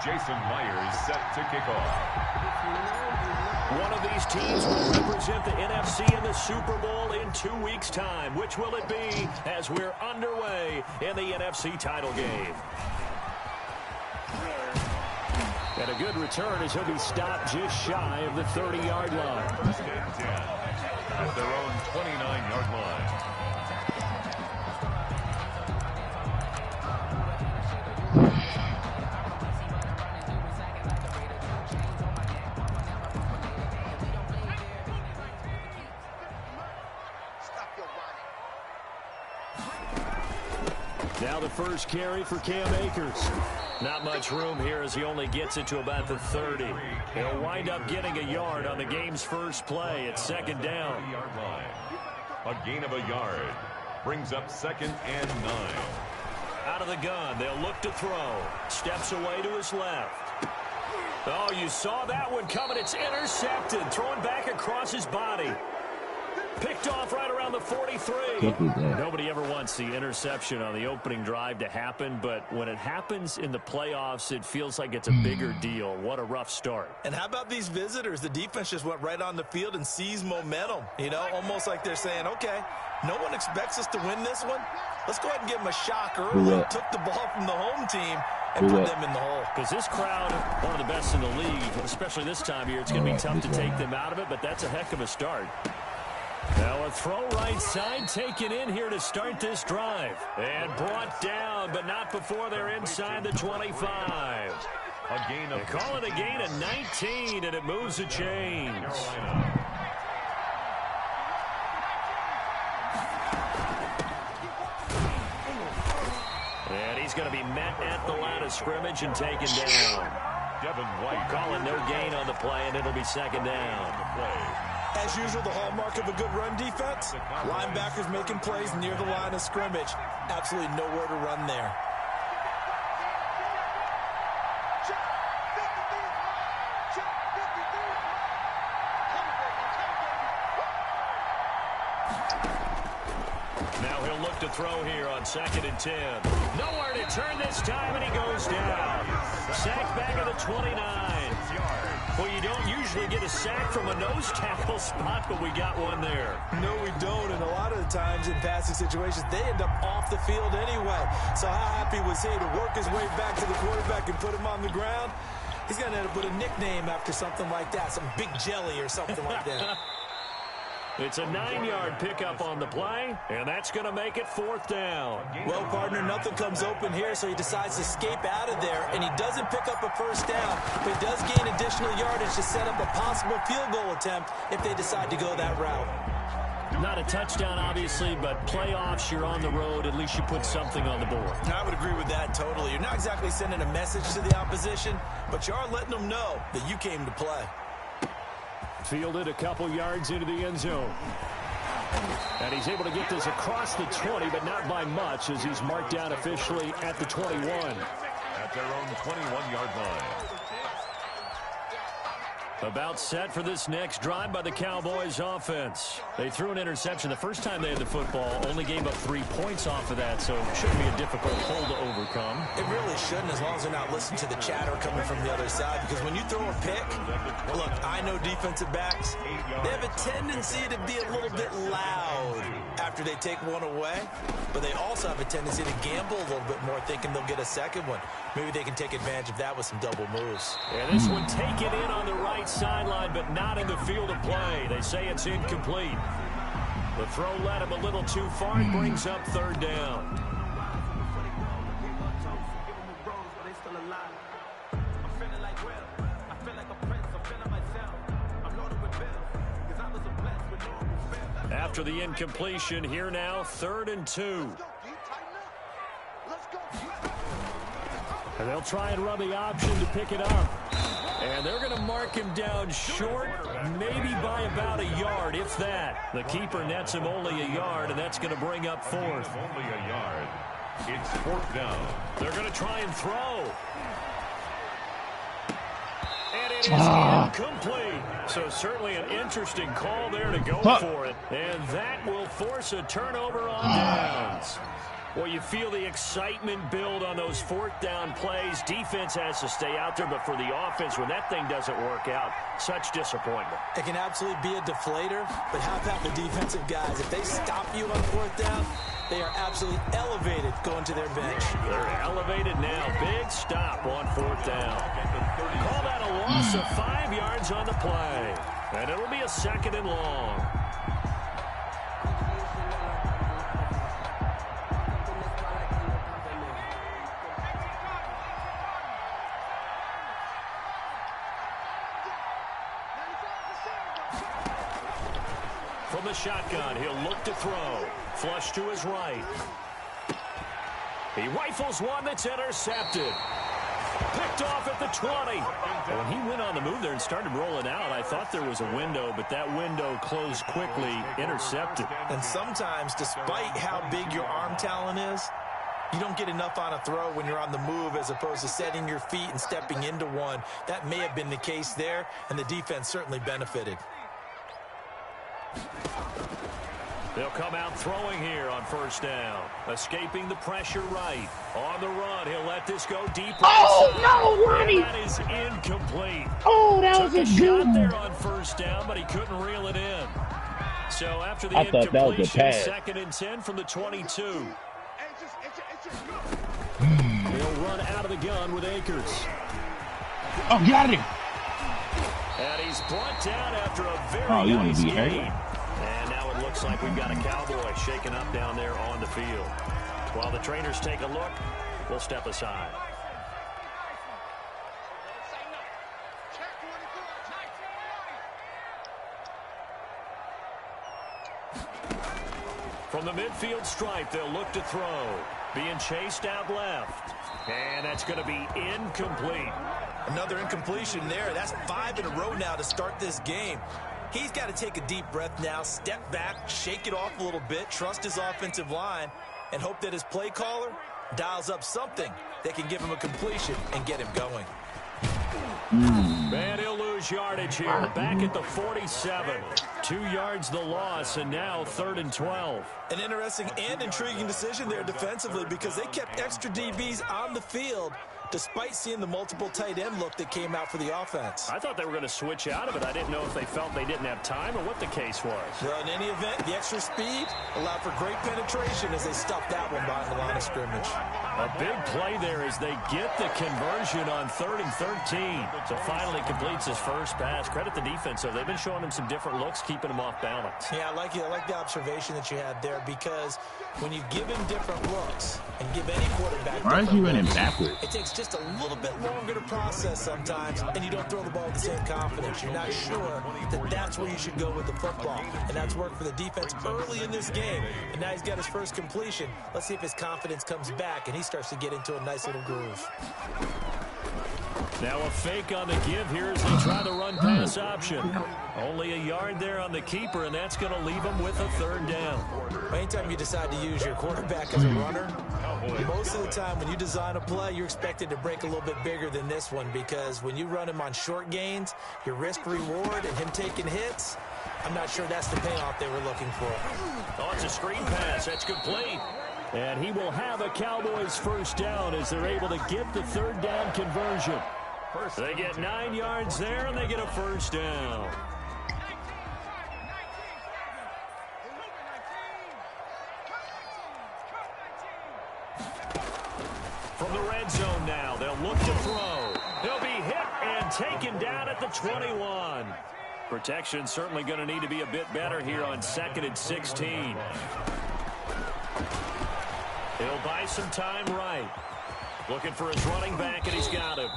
Jason Myers set to kick off. One of these teams will represent the NFC in the Super Bowl in 2 weeks' time. Which will it be as we're underway in the NFC title game? And a good return as he'll be stopped just shy of the 30-yard line. First and 10 at their own 29-yard line. Now the first carry for Cam Akers. Not much room here as he only gets it to about the 30. He'll wind up getting a yard on the game's first play at second down. A gain of a yard brings up 2nd and 9. Out of the gun, they'll look to throw. Steps away to his left. Oh, you saw that one coming. It's intercepted. Thrown back across his body. Picked off right around the 43. Nobody ever wants the interception on the opening drive to happen, but when it happens in the playoffs, it feels like it's a bigger deal. What a rough start. And how about these visitors? The defense just went right on the field and seized momentum. You know, almost like they're saying, okay, no one expects us to win this one. Let's go ahead and give them a shock early. Took the ball from the home team and put them in the hole. Because this crowd, one of the best in the league, especially this time of year, it's going to be tough to take them out of it, but that's a heck of a start. Now a throw right side taken in here to start this drive. And brought down, but not before they're inside the 25. They call it a gain of 19, and it moves the chains. And he's going to be met at the line of scrimmage and taken down. Devin White calling no gain on the play, and it'll be second down. As usual, the hallmark of a good run defense, linebackers making plays near the line of scrimmage. Absolutely nowhere to run there. Now he'll look to throw here on 2nd and 10. Nowhere to turn this time, and he goes down. Sacked back at the 29. Well, you don't usually get a sack from a nose tackle spot, but we got one there. No, we don't, and a lot of the times in passing situations, they end up off the field anyway. So how happy was he to work his way back to the quarterback and put him on the ground? He's going to end up with a nickname after something like that, some Big Jelly or something like that. It's a 9-yard pickup on the play, and that's going to make it 4th down. Well, partner, nothing comes open here, so he decides to escape out of there, and he doesn't pick up a first down, but he does gain additional yardage to set up a possible field goal attempt if they decide to go that route. Not a touchdown, obviously, but playoffs, you're on the road. At least you put something on the board. I would agree with that totally. You're not exactly sending a message to the opposition, but you are letting them know that you came to play. Fielded a couple yards into the end zone. And he's able to get this across the 20, but not by much, as he's marked down officially at the 21. At their own 21-yard line. About set for this next drive by the Cowboys offense. They threw an interception the first time they had the football, only gave up 3 points off of that, so it shouldn't be a difficult hole to overcome. It really shouldn't, as long as they're not listening to the chatter coming from the other side, because when you throw a pick, look, I know defensive backs, they have a tendency to be a little bit loud after they take one away, but they also have a tendency to gamble a little bit more, thinking they'll get a second one. Maybe they can take advantage of that with some double moves. And this one taken in on the right sideline, but not in the field of play. They say it's incomplete. The throw led him a little too far and brings up 3rd down. After the incompletion, here now, 3rd and 2. And they'll try and run the option to pick it up. And they're going to mark him down short, maybe by about a yard, if that. The keeper nets him only a yard, and that's going to bring up 4th. Only a yard. It's 4th down. They're going to try and throw. And it is incomplete. So certainly an interesting call there to go for it. And that will force a turnover on downs. Well, you feel the excitement build on those fourth down plays. Defense has to stay out there, but for the offense, when that thing doesn't work out, such disappointment. It can absolutely be a deflator, but how about the defensive guys? If they stop you on fourth down, they are absolutely elevated going to their bench. They're elevated now. Big stop on fourth down. Call that a loss of 5 yards on the play. And it'll be a 2nd and long. From the shotgun, he'll look to throw. Flush to his right. He rifles one that's intercepted. Picked off at the 20. When he went on the move there and started rolling out, I thought there was a window, but that window closed quickly, intercepted. And sometimes, despite how big your arm talent is, you don't get enough on a throw when you're on the move as opposed to setting your feet and stepping into one. That may have been the case there, and the defense certainly benefited. They'll come out throwing here on first down. Escaping the pressure right. On the run, he'll let this go deep. Oh, no, Lonnie. That is incomplete. Oh, that was a good shot one. there on first down, but he couldn't reel it in. So after the I thought that was a incompletion, pass. 2nd and 10 from the 22. He'll run out of the gun with Akers. Oh, get out of there. And he's brought down after a very You want nice to be gain. hurt? And now it looks like we've got a Cowboy shaking up down there on the field. While the trainers take a look, we'll step aside. From the midfield stripe, they'll look to throw. Being chased out left. And that's going to be incomplete. Another incompletion there. That's 5 in a row now to start this game. He's got to take a deep breath now, step back, shake it off a little bit, trust his offensive line, and hope that his play caller dials up something that can give him a completion and get him going. And he'll lose yardage here. Back at the 47. 2 yards the loss, and now 3rd and 12. An interesting and intriguing decision there defensively because they kept extra DBs on the field despite seeing the multiple tight end look that came out for the offense. I thought they were going to switch out of it. I didn't know if they felt they didn't have time or what the case was. Well, in any event, the extra speed allowed for great penetration as they stuffed that one behind the line of scrimmage. A big play there as they get the conversion on 3rd and 13. So finally completes his first pass. Credit the defense, though. They've been showing him some different looks, keeping him off balance. Yeah, I like the observation that you had there because when you give him different looks and give any quarterback Why is he running backwards? it takes just a little bit longer to process sometimes, and you don't throw the ball with the same confidence. You're not sure that that's where you should go with the football, and that's worked for the defense early in this game. And now he's got his first completion. Let's see if his confidence comes back, and he starts to get into a nice little groove. Now a fake on the give here as they try the run-pass option. Only a yard there on the keeper, and that's going to leave him with a 3rd down. Anytime you decide to use your quarterback as a runner, most of the time when you design a play, you're expected to break a little bit bigger than this one because when you run him on short gains, your risk-reward and him taking hits, I'm not sure that's the payoff they were looking for. Oh, it's a screen pass. That's complete. And he will have a Cowboys first down as they're able to get the 3rd down conversion. They get 9 yards there, and they get a first down. From the red zone now, they'll look to throw. He'll be hit and taken down at the 21. Protection certainly going to need to be a bit better here on 2nd and 16. He'll buy some time right. Looking for his running back, and he's got him.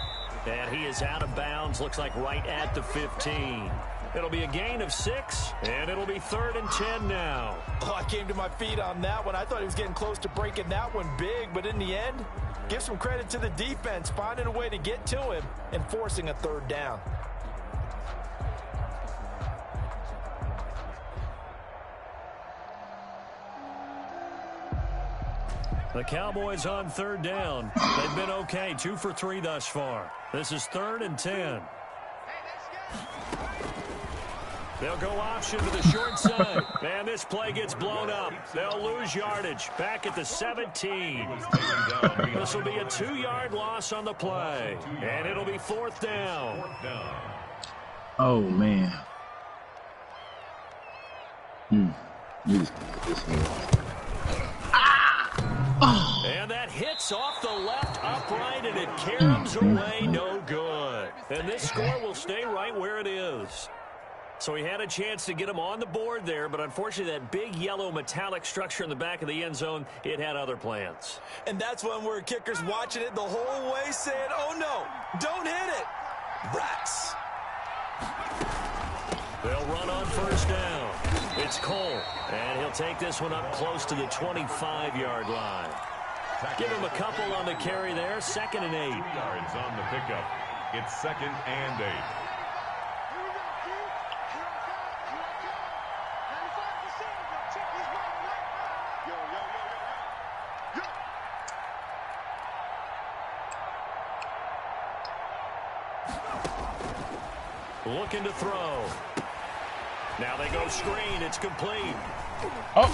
And he is out of bounds, looks like right at the 15. It'll be a gain of 6, and it'll be 3rd and 10 now. Oh, I came to my feet on that one. I thought he was getting close to breaking that one big, but in the end, give some credit to the defense, finding a way to get to him and forcing a 3rd down. The Cowboys on 3rd down. They've been okay, 2 for 3 thus far. This is 3rd and 10. They'll go option to the short side. And this play gets blown up. They'll lose yardage. Back at the 17. This will be a 2-yard loss on the play. And it'll be 4th down. Oh, man. You just get this one. Oh. And that hits off the left upright, and it caroms away no good. And this score will stay right where it is. So he had a chance to get him on the board there, but unfortunately that big yellow metallic structure in the back of the end zone, it had other plans. And that's when we're kickers watching it the whole way saying, oh no, don't hit it. Rats. They'll run on 1st down. It's Cole, and he'll take this one up close to the 25-yard line. Give him a couple on the carry there, 2nd and 8. 2 yards on the pickup. It's 2nd and 8. Looking to throw. Now they go screen. It's complete. Oh.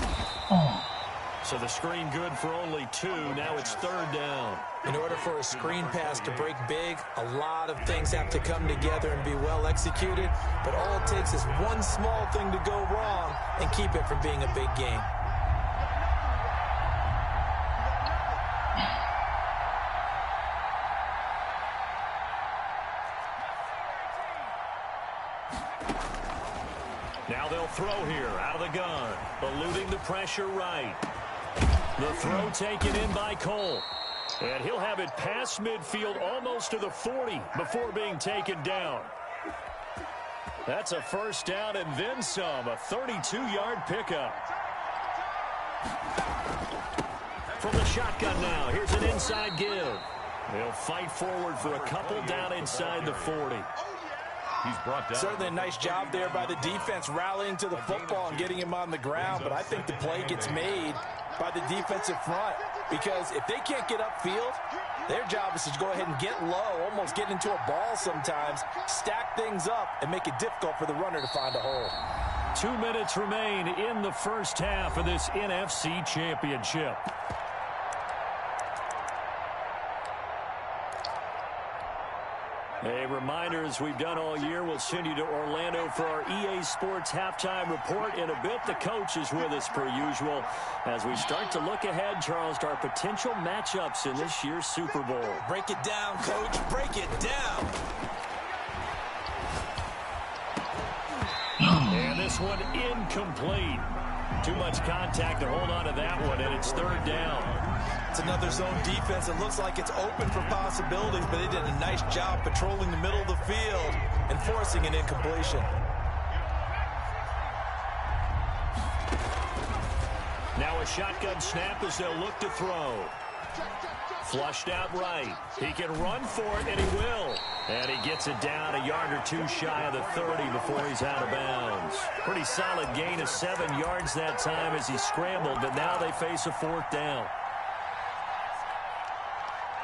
So the screen good for only 2. Now it's 3rd down. In order for a screen pass to break big, a lot of things have to come together and be well executed. But all it takes is one small thing to go wrong and keep it from being a big game. Now they'll throw here out of the gun. Eluding the pressure right. The throw taken in by Cole. And he'll have it past midfield almost to the 40 before being taken down. That's a 1st down and then some. A 32-yard pickup. From the shotgun now. Here's an inside give. They'll fight forward for a couple down inside the 40. He's brought down. Certainly a nice job there by the defense rallying to the football and getting him on the ground, but I think the play gets made by the defensive front because if they can't get upfield, their job is to go ahead and get low, almost get into a ball sometimes, stack things up, and make it difficult for the runner to find a hole. 2 minutes remain in the 1st half of this NFC Championship. A reminder, as we've done all year, we'll send you to Orlando for our EA Sports halftime report in a bit. The coach is with us per usual as we start to look ahead, Charles, to our potential matchups in this year's Super Bowl. Break it down, Coach. Break it down. And this one incomplete. Too much contact to hold on to that one, and it's 3rd down. It's another zone defense. It looks like it's open for possibilities, but they did a nice job patrolling the middle of the field and forcing an incompletion. Now a shotgun snap as they'll look to throw. Flushed out right. He can run for it, and he will. And he gets it down a yard or 2 shy of the 30 before he's out of bounds. Pretty solid gain of 7 yards that time as he scrambled, but now they face a 4th down.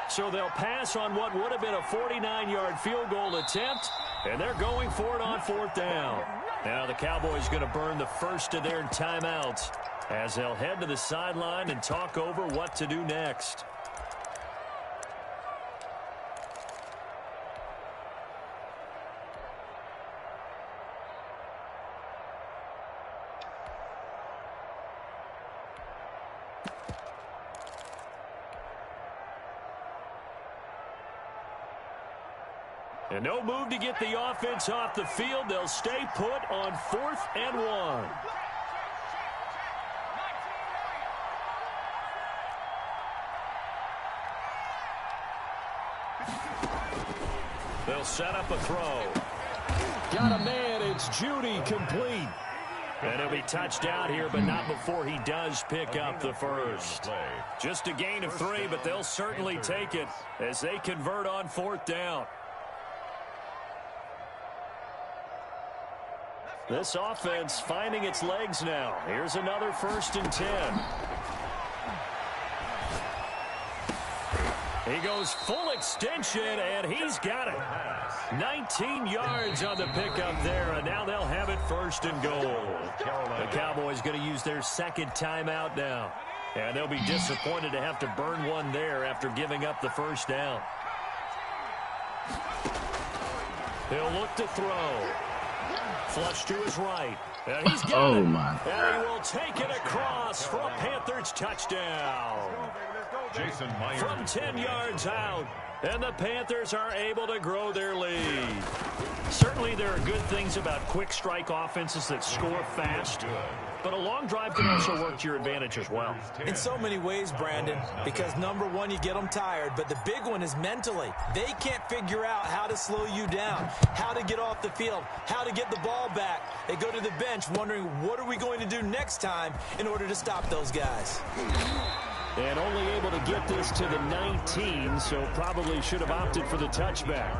So they'll pass on what would have been a 49-yard field goal attempt, and they're going for it on 4th down. Now the Cowboys going to burn the first of their timeouts as they'll head to the sideline and talk over what to do next. And no move to get the offense off the field. They'll stay put on 4th and 1. They'll set up a throw. Got a man. It's Judy, complete. And he'll be touched out here, but not before he does pick up the first. Just a gain of 3, but they'll certainly take it as they convert on 4th down. This offense finding its legs now. Here's another 1st and 10. He goes full extension, and he's got it. 19 yards on the pickup there, and now they'll have it first and goal. The Cowboys going to use their second timeout now. And they'll be disappointed to have to burn one there after giving up the first down. He'll look to throw. Flush to his right. And he's got it. My God. And he will take it across for a Panthers touchdown. Jason Myers From 10 yards out. And the Panthers are able to grow their lead. Certainly there are good things about quick strike offenses that score fast. But a long drive can also work to your advantage as well. In so many ways, Brandon, because number one, you get them tired, but the big one is mentally. They can't figure out how to slow you down, how to get off the field, how to get the ball back. They go to the bench wondering, what are we going to do next time in order to stop those guys? And only able to get this to the 19, so probably should have opted for the touchback.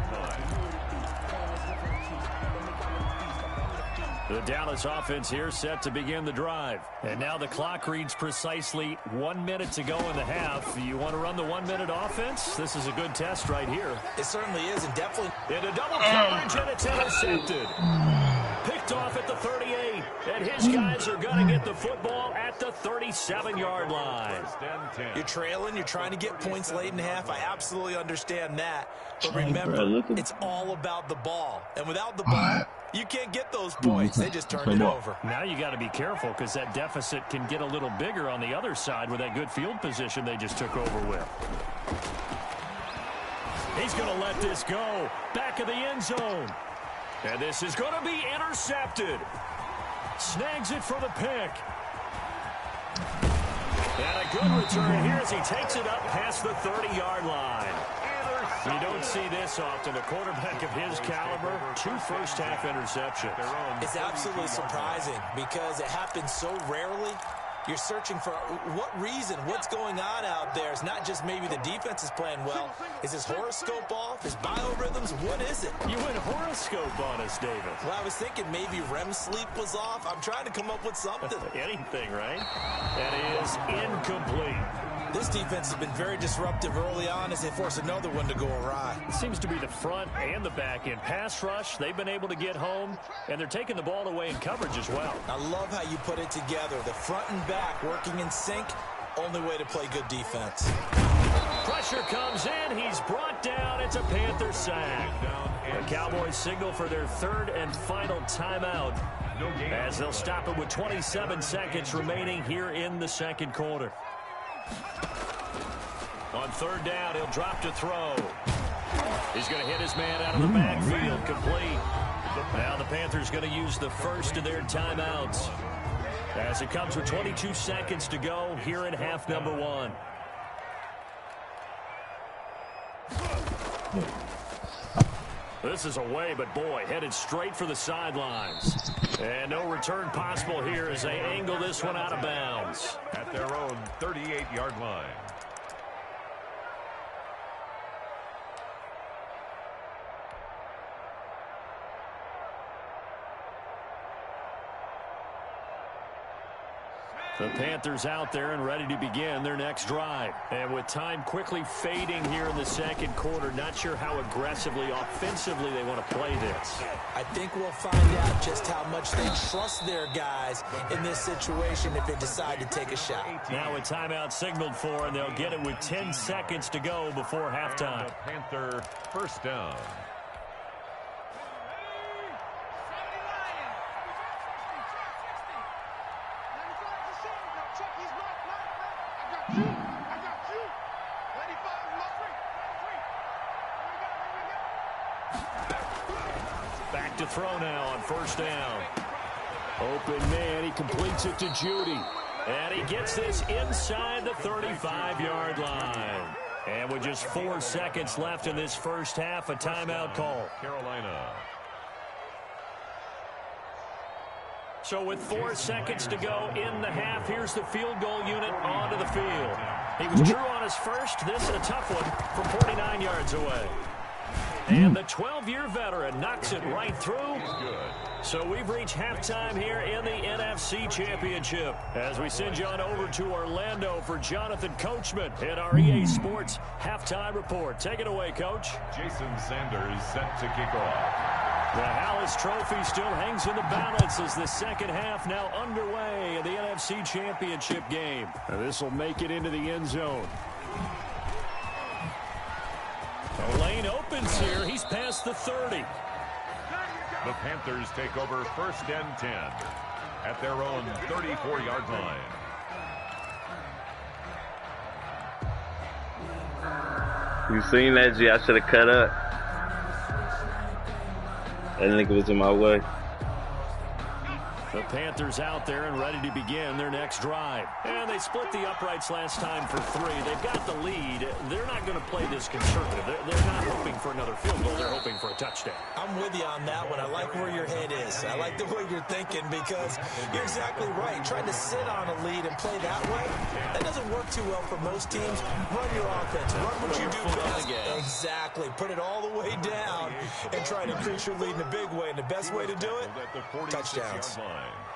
The Dallas offense here set to begin the drive. And now the clock reads precisely 1 minute to go in the half. You want to run the 1 minute offense? This is a good test right here. It certainly is, and definitely. Into double coverage, and it's intercepted. Picked off at the 38, and his guys are going to get the football at the 37-yard line. You're trailing, you're trying to get points late in half. I absolutely understand that. But remember, it's all about the ball. And without the ball, you can't get those points. They just turned it over. Now you got to be careful because that deficit can get a little bigger on the other side with that good field position they just took over with. He's going to let this go. Back of the end zone. And this is going to be intercepted. Snags it for the pick. And a good return here as he takes it up past the 30-yard line. You don't see this often. A quarterback of his caliber, 2 first-half interceptions. It's absolutely surprising because it happens so rarely. You're searching for what reason, what's going on out there. It's not just maybe the defense is playing well. Is his horoscope off? His biorhythms? What is it? You went horoscope on us, David. Well, I was thinking maybe REM sleep was off. I'm trying to come up with something. Anything, right? That is incomplete. This defense has been very disruptive early on as they force another one to go awry. It seems to be the front and the back end. Pass rush, they've been able to get home, and they're taking the ball away in coverage as well. I love how you put it together. The front and back working in sync, only way to play good defense. Pressure comes in. He's brought down. It's a Panther sack. The Cowboys signal for their third and final timeout as they'll stop it with 27 seconds remaining here in the second quarter. On third down, he'll drop to throw. He's going to hit his man out of the backfield, complete. Now the Panthers going to use the first of their timeouts as it comes with 22 seconds to go here in half number 1. This is away, but boy, headed straight for the sidelines. And no return possible here as they angle this one out of bounds. At their own 38-yard line. The Panthers out there and ready to begin their next drive. And with time quickly fading here in the second quarter, not sure how aggressively, offensively they want to play this. I think we'll find out just how much they trust their guys in this situation if they decide to take a shot. Now a timeout signaled for, and they'll get it with 10 seconds to go before halftime. Panther first down. Back to throw now on first down. Open man, he completes it to Judy. And he gets this inside the 35-yard line. And with just 4 seconds left in this first half, a timeout call. Carolina. So with 4 seconds to go in the half, here's the field goal unit onto the field. He was true on his first. This a tough one from 49 yards away. And the 12-year veteran knocks it right through. Good. So we've reached halftime here in the NFC Championship as we send you on over to Orlando for Jonathan Coachman in our EA Sports Halftime Report. Take it away, Coach. Jason Sanders set to kick off. The Hallis Trophy still hangs in the balance as the second half now underway in the NFC Championship game. This will make it into the end zone. The lane opens here. He's past the 30. The Panthers take over 1st and 10 at their own 34-yard line. You seen that, G? I should have cut up. That nigga was in my way. The Panthers out there and ready to begin their next drive. And they split the uprights last time for 3. They've got the lead. They're not going to play this conservative. They're not hoping for another field goal. They're hoping for a touchdown. I'm with you on that one. I like where your head is. I like the way you're thinking because you're exactly right. Trying to sit on a lead and play that way, that doesn't work too well for most teams. Run your offense. Run what you do best. Exactly. Put it all the way down and try to increase your lead in a big way. And the best way to do it, touchdowns.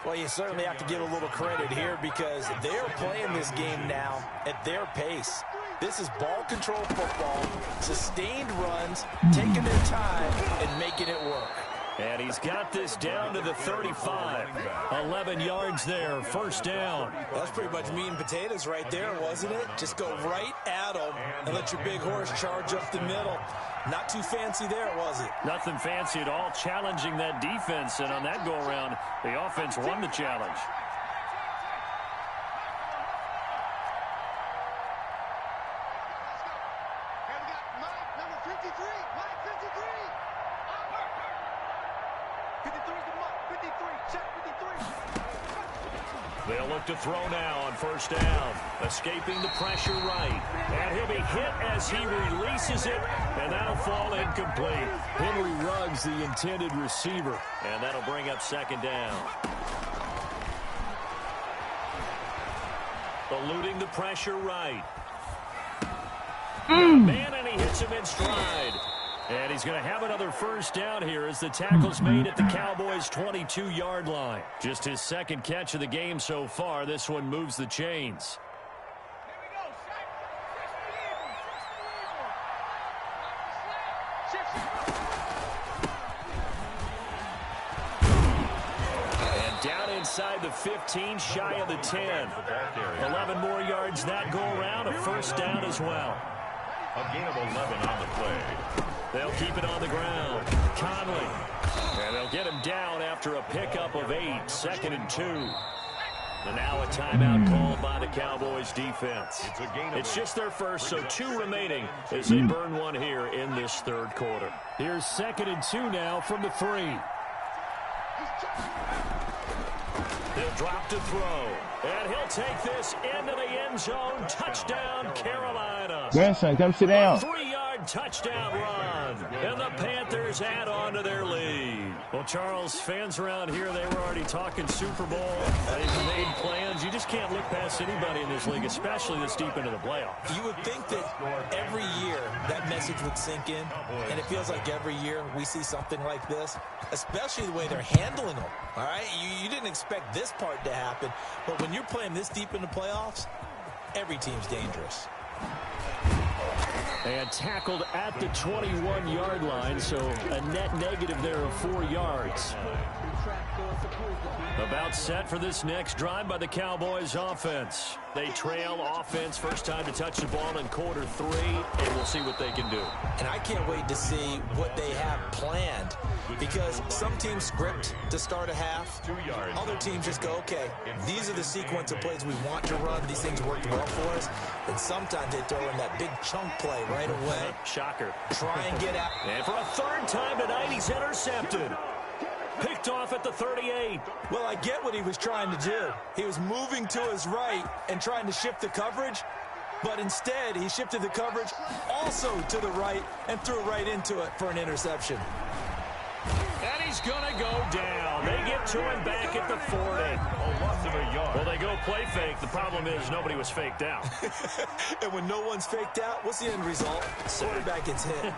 Well, you certainly have to give a little credit here because they're playing this game now at their pace. This is ball control football, sustained runs, taking their time, and making it work. And he's got this down to the 35. 11 yards there, 1st down. That's pretty much meat and potatoes right there, wasn't it? Just go right at them and let your big horse charge up the middle. Not too fancy there, was it? Nothing fancy at all, challenging that defense. And on that go-around, the offense won the challenge. They'll look to throw now on 1st down. Escaping the pressure right. And he'll be hit as he releases it. And that'll fall incomplete. Henry Ruggs, the intended receiver. And that'll bring up 2nd down. Eluding the pressure right. Man, and he hits him in stride. And he's going to have another 1st down here as the tackle's made at the Cowboys' 22-yard line. Just his 2nd catch of the game so far. This one moves the chains. And down inside the 15, shy of the 10. 11 more yards that go around, a 1st down as well. A gain of 11 on the play. They'll keep it on the ground. Conley. And they'll get him down after a pickup of 8. 2nd and 2. And now a timeout called by the Cowboys defense. It's just their first, so 2 remaining as they burn one here in this 3rd quarter. Here's 2nd and 2 now from the 3. They'll drop to throw. And he'll take this into the end zone. Touchdown, Carolina. Grandson, come sit down. 3-yard touchdown run. And the Panthers add on to their lead. Well, Charles, fans around here, they were already talking Super Bowl. They've made plans. You just can't look past anybody in this league, especially this deep into the playoffs. You would think that every year that message would sink in, and it feels like every year we see something like this, especially the way they're handling them. All right, you didn't expect this part to happen, but when you're playing this deep in the playoffs, every team's dangerous. And tackled at the 21-yard line, so a net negative there of 4 yards. About set for this next drive by the Cowboys offense. They trail offense, first time to touch the ball in quarter 3, and we'll see what they can do. And I can't wait to see what they have planned, because some teams script to start a half. Other teams just go, okay, these are the sequence of plays we want to run. These things worked well for us. And sometimes they throw in that big chunk play right away. Shocker. Try and get out. And for a 3rd time tonight, he's intercepted. Picked off at the 38. Well, I get what he was trying to do. He was moving to his right and trying to shift the coverage, but instead he shifted the coverage also to the right and threw right into it for an interception. And he's going to go down. They get to him back at the 40. Loss of a yard. Well, they go play fake. The problem is nobody was faked out. And when no one's faked out, what's the end result? Quarterback gets hit.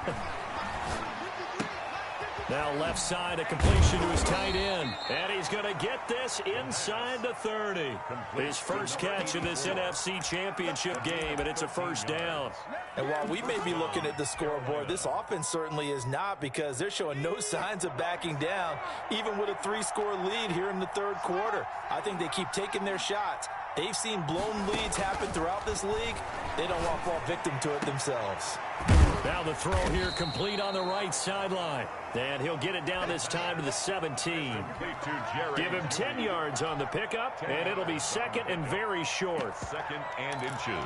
Now left side, a completion to his tight end. And he's going to get this inside the 30. His first catch in this NFC Championship game, and it's a first down. And while we may be looking at the scoreboard, this offense certainly is not, because they're showing no signs of backing down, even with a 3-score lead here in the third quarter. I think they keep taking their shots. They've seen blown leads happen throughout this league. They don't want to fall victim to it themselves. Now the throw here complete on the right sideline. And he'll get it down this time to the 17. Give him 10 yards on the pickup, and it'll be second and very short. Second and inches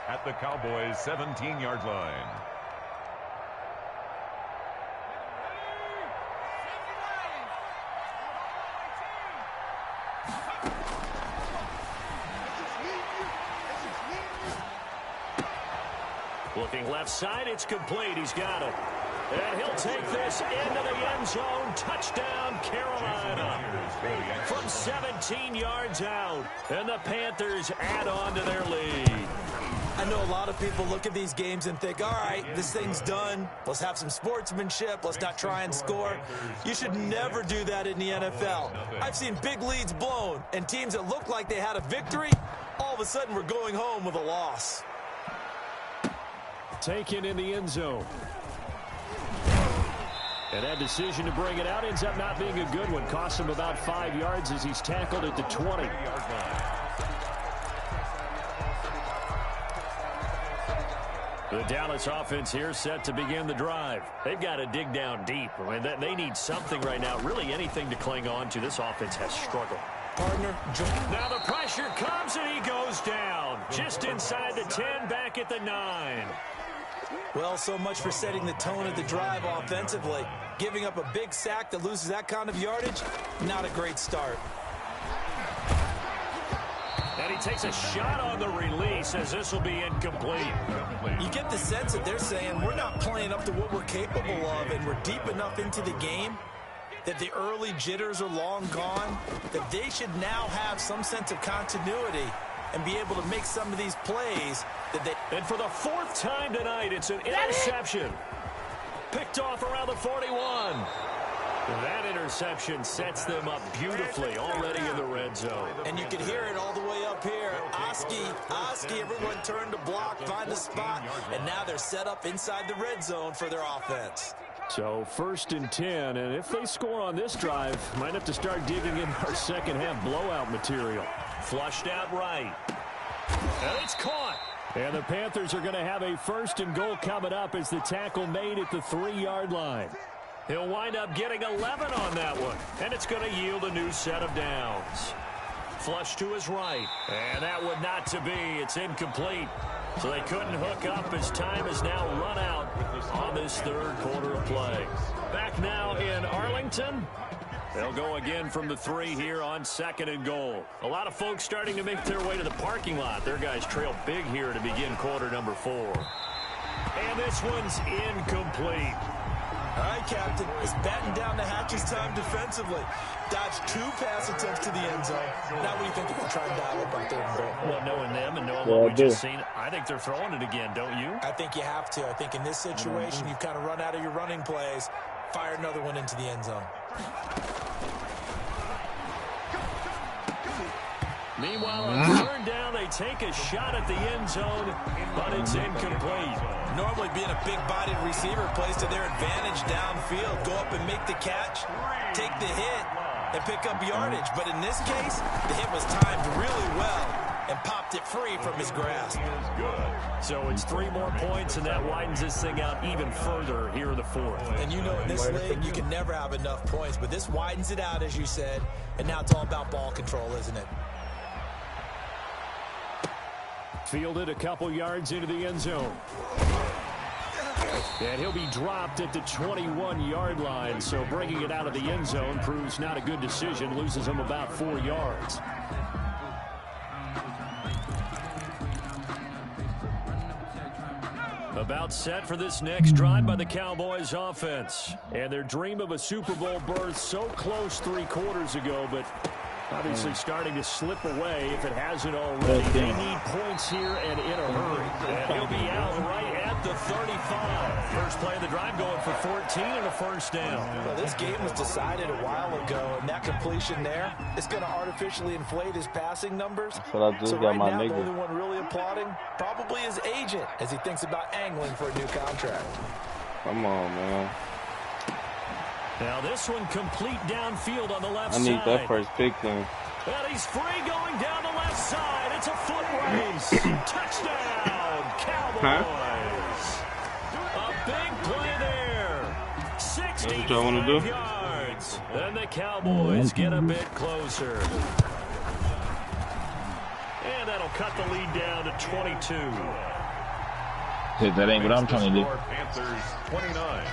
at the Cowboys' 17-yard line. Looking left side, it's complete. He's got it. And he'll take this into the end zone. Touchdown, Carolina. From 17 yards out. And the Panthers add on to their lead. I know a lot of people look at these games and think, all right, this thing's done. Let's have some sportsmanship. Let's not try and score. You should never do that in the NFL. I've seen big leads blown, and teams that look like they had a victory, all of a sudden we're going home with a loss. Taken in the end zone. And that decision to bring it out ends up not being a good one. Costs him about 5 yards as he's tackled at the 20. The Dallas offense here set to begin the drive. They've got to dig down deep. I mean, they need something right now, really anything to cling on to. This offense has struggled. Partner, now the pressure comes and he goes down. Just inside the 10, back at the 9. Well, so much for setting the tone of the drive offensively. Giving up a big sack that loses that kind of yardage, not a great start. And he takes a shot on the release as this will be incomplete. You get the sense that they're saying we're not playing up to what we're capable of, and we're deep enough into the game that the early jitters are long gone, that they should now have some sense of continuity and be able to make some of these plays that they... And for the fourth time tonight, it's an interception. Picked off around the 41. That interception sets them up beautifully already in the red zone. And you can hear it all the way up here. Oski, everyone turned to block, find a spot, and now they're set up inside the red zone for their offense. So 1st and 10, and if they score on this drive, might have to start digging in our second half blowout material. Flushed out right. And it's caught. And the Panthers are going to have a 1st and goal coming up as the tackle made at the 3-yard line. He'll wind up getting 11 on that one, and it's going to yield a new set of downs. Flush to his right, and that would not to be. It's incomplete. So they couldn't hook up as time has now run out on this third quarter of play. Back now in Arlington. They'll go again from the 3 here on 2nd and goal. A lot of folks starting to make their way to the parking lot. Their guys trail big here to begin quarter number 4. And this one's incomplete. All right, Captain, it's batten down the hatches time defensively. Dodged 2 pass attempts to the end zone. Now what do you think they can try and dial up on 3rd and goal? Well, knowing them and knowing what we just seen, I think they're throwing it again, don't you? I think you have to. I think in this situation, you've kind of run out of your running plays. Fire another one into the end zone. Meanwhile, on third down, they take a shot at the end zone, but it's incomplete. Normally being a big-bodied receiver plays to their advantage downfield. Go up and make the catch, take the hit, and pick up yardage. But in this case, the hit was timed really well and popped it free from his grasp. So it's 3 more points, and that widens this thing out even further here in the 4th. And you know in this league, you can never have enough points, but this widens it out, as you said, and now it's all about ball control, isn't it? Fielded a couple yards into the end zone. And he'll be dropped at the 21-yard line, so bringing it out of the end zone proves not a good decision, loses him about 4 yards. About set for this next drive by the Cowboys offense. And their dream of a Super Bowl berth so close 3 quarters ago, but Obviously starting to slip away if it hasn't already. They need points here and in a hurry. And he'll be out right at the 35. First play of the drive going for 14 and a first down. Well, this game was decided a while ago, and that completion there is going to artificially inflate his passing numbers. So I just got right my now, nigga. the only one really applauding probably his agent as he thinks about angling for a new contract. Come on, man. Now this one complete downfield on the left I side. need that first pick then. And he's free going down the left side. It's a foot race. Touchdown, Cowboys. A big play there. 65 y'all wanna do? yards. And the Cowboys get a bit closer. And that'll cut the lead down to 22. That ain't what I'm trying to do. Panthers 29.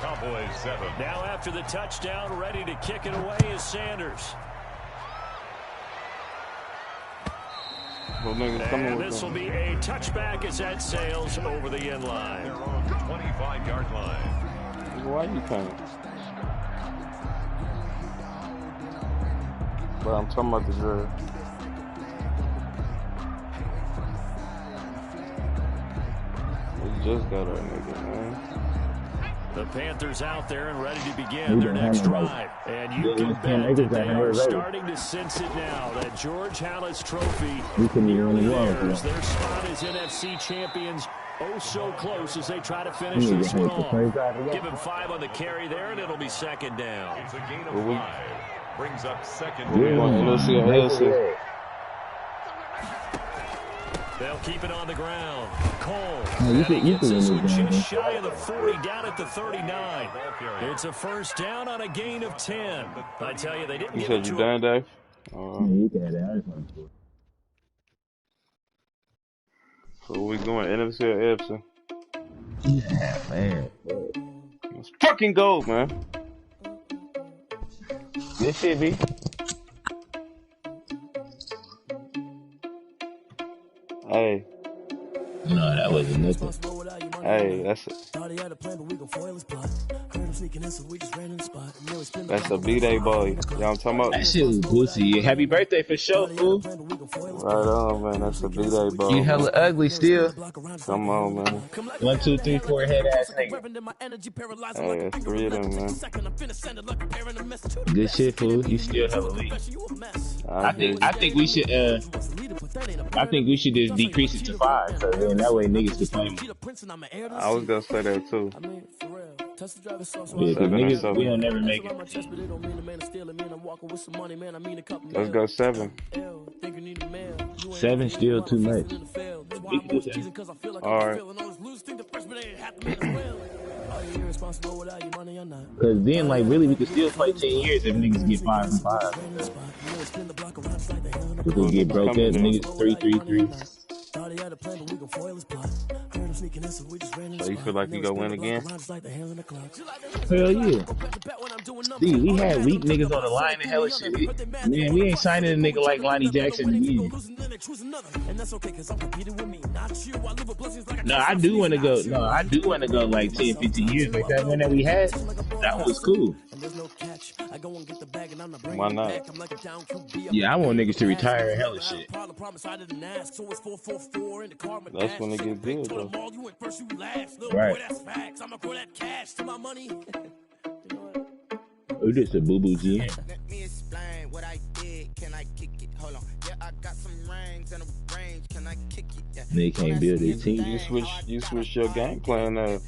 Cowboys 7. Now after the touchdown, ready to kick it away is Sanders. And this will be a touchback as that sails over the end line. Their own 25-yard line. Why you coming? But I'm talking about the drill. We just got our nigga, man. The Panthers out there and ready to begin their next drive. And you can bet that they are starting to sense it now. That George Halas trophy nearly theirs. Their spot as NFC champions. Oh, so close as they try to finish this one off. Give him 5 on the carry there, and it'll be second down. It's a gain of 5. Brings up second. They'll keep it on the ground. Cole. You gets this one just shy of the 40, down at the 39. It's a first down on a gain of 10. I tell you, they didn't You get said you done, Dave? You can have that. I just want to. So we going NFC or AFC? Yeah, man. Let's fucking go, man. This shit be. Hey. No, that wasn't nothing. Hey, that's a B-Day boy. You know what I'm talking about? That shit was pussy. Happy birthday for sure, fool. Right on, man. That's a B-Day boy. You hella ugly still. Come on, man. 1, 2, 3, 4 head ass nigga. Hey, that's 3 of them, man. Good shit, fool. You still hella weak. I think we should just decrease it to 5, so then that way niggas can play more. I was gonna say that too. Yeah, niggas, we don't never make it. Let's go 7. 7 still too much. We can do 7. Alright. Cause then, like, really, we could still play 10 years if niggas get 5 and 5. If we get broke up, niggas 3-3-3. So you feel like you gonna win again? Hell yeah. See, we had weak niggas on the line and hella shit. Man, we ain't signing a nigga like Lonnie Jackson again. No, I do want to go. No, I do want to go like 10, 15 years. Like that one that we had, that one was cool. Why not? Yeah, I want niggas to retire and hella shit. That's when it gets good, though. Right. Oh, this a boo-boo GM. Let me explain what I did. Can I kick it? Hold on. Yeah, I got some rings and a range. Can I kick it? Yeah. They can't build their team. You switch your game plan up.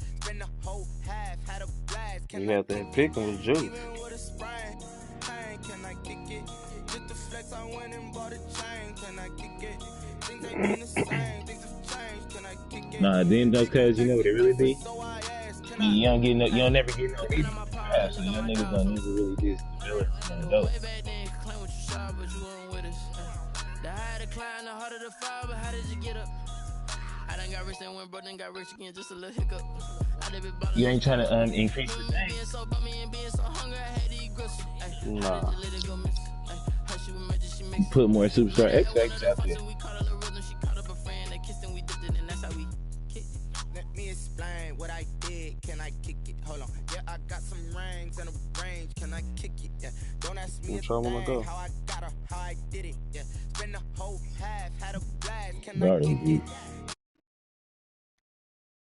You had that pick and the juice. Can I kick it? Just the flex, I went and bought a chain. Can I kick it? Things ain't been the same. Things have changed. Can I kick it? Nah, then though, cause you know what it really be. You don't get no, you don't never get no reason. Yeah, so young niggas don't never really do it. Dope. You ain't trying to increase the thing. Nah. Put more Superstar X factors out there. Let me explain what I did. Can I kick it? Hold on. Yeah, I got some rings and a range. Can I kick it? Yeah. Don't ask me Which one wanna go? how I got her. I did it. Yeah, spend the whole half, had a blast. Can I Garden kick Beat. it?